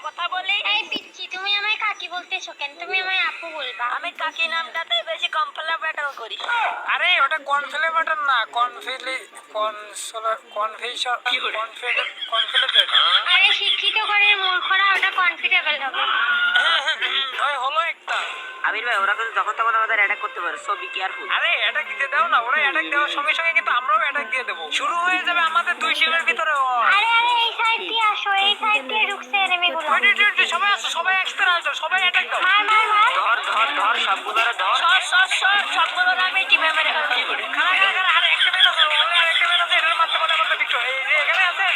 কথা বলি। এই পিচ্চি, তুমি আমায় কাকি বলতেছো কেন? তুমি আমায় আপু বলবা। আমি কাকি নামটাতেই বেশি কমফোর্টেবল করি। আরে ওটা কনফিলেটেড না, কনফিলেটেড। আরে শিক্ষিত ঘরের মূর্খরা ওটা কনফিডেবল হবে। ওই হলো একটা। আবির ভাই, ওরা কিন্তু যখন তখন আমাদের অ্যাটাক করতে পারে, সো বি কেয়ারফুল। আরে অ্যাটাক দিতে দাও না, ওরা অ্যাটাক দেওয়ার সঙ্গে সঙ্গে কিন্তু আমরাও অ্যাটাক দিয়ে দেবো। শুরু হয়ে যাবে আমাদের দুই টিমের ভিতরে। আরে আরে এই সাইড দিয়ে আসো, এই সাইড দিয়ে ঢুকছে এনিমিগুলো। সবাই আসো, সবাই একসাথে আসো, সবাই অ্যাটাক দাও। মার মার মার। ধর ধর ধর, সবগুলোরে ধর। সবগুলো আমি টিমে মেরে ফেলছি। আরে একটা মেয়ে আছে, ওরে আরেকটা মেয়ে আছে, এটার মারতে পারতে পারতে বিক্রম। এই যে এখানে আছে,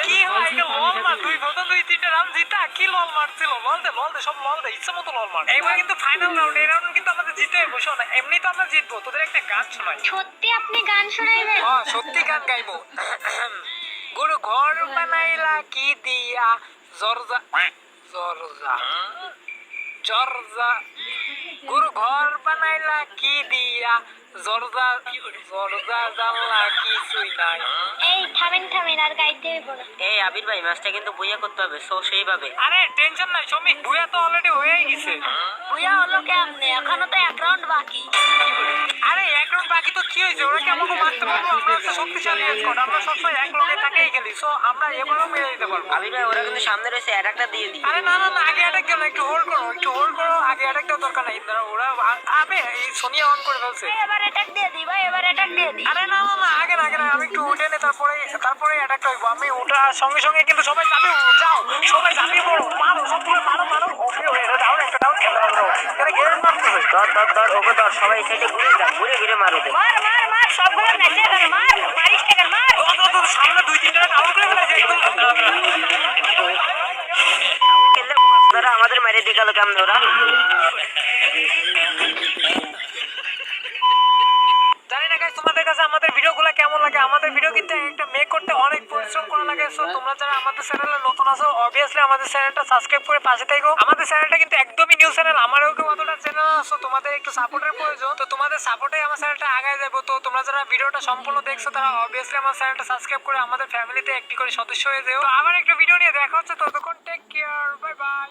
কি হয় এটা লল মার। প্রথম 2-3টা রাউন্ড জিতা, কি লল মারছিল। লল দে সব লল দে, ইচ্ছা মতো লল মার। এবার কিন্তু ফাইনাল রাউন্ড, এই রাউন্ড কিন্তু আমাদের জিতে বসো না, এমনি তো আমরা জিতবো। তোদের একটা গান শোনাই। সত্যি আপনি গান শোনাইবেন? হ্যাঁ সত্যি গান গাইবো। গুরু ঘর বানাইলা কি দিয়া, জর্জা জর্জা জর্জা। গুরু ঘর বানাইলা কি দিয়া, জর্জা জর্জা জানলা কিছুই নাই। এই থামেন থামেন, আর গাইতে হইব না। এই আবির ভাই, ম্যাচটা কিন্তু বুইয়া করতে হবে, সো সেইভাবে। আরে টেনশন নাই শ্রমিক, বুয়া তো অলরেডি হয়েই গেছে। বুইয়া হলো কেমনে? এখনো তো এক রাউন্ড বাকি। আরে এক রাউন্ড বাকি তো কি হয়েছে, ওরা কি আমাকে মারতে পারবো? আমরা হচ্ছে শক্তিশালী স্কোয়াড, আমরা সবসময় এক লগে থাকেই খেলি, সো আমরা এবারও মেরে দিতে পারবো। আবির ভাই, ওরা কিন্তু সামনে রয়েছে, অ্যাটাকটা দিয়ে দিই। আরে না, আগে অ্যাটাক কেন, একটু হোল্ড করো, আগে অ্যাটাক দেওয়ার দরকার নাই। ওরা আবে এই সোনিয়া অন করে ফেলছে। এবার অ্যাটাক দিয়ে দিই ভাই, এবার অ্যাটাক দিয়ে দিই। আরে না, আগে না, আমি একটু উঠে নে, তারপরে অ্যাটাকটা হইব। আমি ওঠার সঙ্গে সঙ্গে কিন্তু সবাই যাবে, যাও সবাই যাবে, মারো সবগুলো মারো। ওকে এটা ডাউন, একটা ডাউন খেলা হলো। এটা গেম মারতে হবে। ধর ওকে ধর, সবাই সাইডে ঘুরে যা, ঘুরে মারো দে। মার সবগুলো মেসে ধরে মার, মারিস টাকা মার। সামনে 2-3টা ডাউন করে ফেলেছে একদম। খেললে ধরা আমাদের মারিয়ে দিয়ে গেল কেমন ওরা। জানি না গাইস, তোমাদের কাছে আমাদের ভিডিওগুলো কেমন লাগে। আমাদের ভিডিও কিন্তু একটা মেক করতে অনেক পরিশ্রম করা লাগে। সো তোমরা যারা আমাদের চ্যানেলে নতুন আছো, অবভিয়াসলি আমাদের চ্যানেলটা সাবস্ক্রাইব করে পাশে থেকো। আমাদের চ্যানেলটা কিন্তু একদমই নিউ চ্যানেল, আমারও কেউ অতটা চ্যানেল আছে, তোমাদের একটু সাপোর্টের প্রয়োজন। তো তোমাদের সাপোর্টে আমার চ্যানেলটা আগায় যাবো। তো তোমরা যারা ভিডিওটা সম্পূর্ণ দেখছো, তারা অবভিয়াসলি আমার চ্যানেলটা সাবস্ক্রাইব করে আমাদের ফ্যামিলিতে একটি করে সদস্য হয়ে যাও। তো আবার একটা ভিডিও নিয়ে দেখা হচ্ছে, ততক্ষণ টেক কেয়ার, বাই বাই।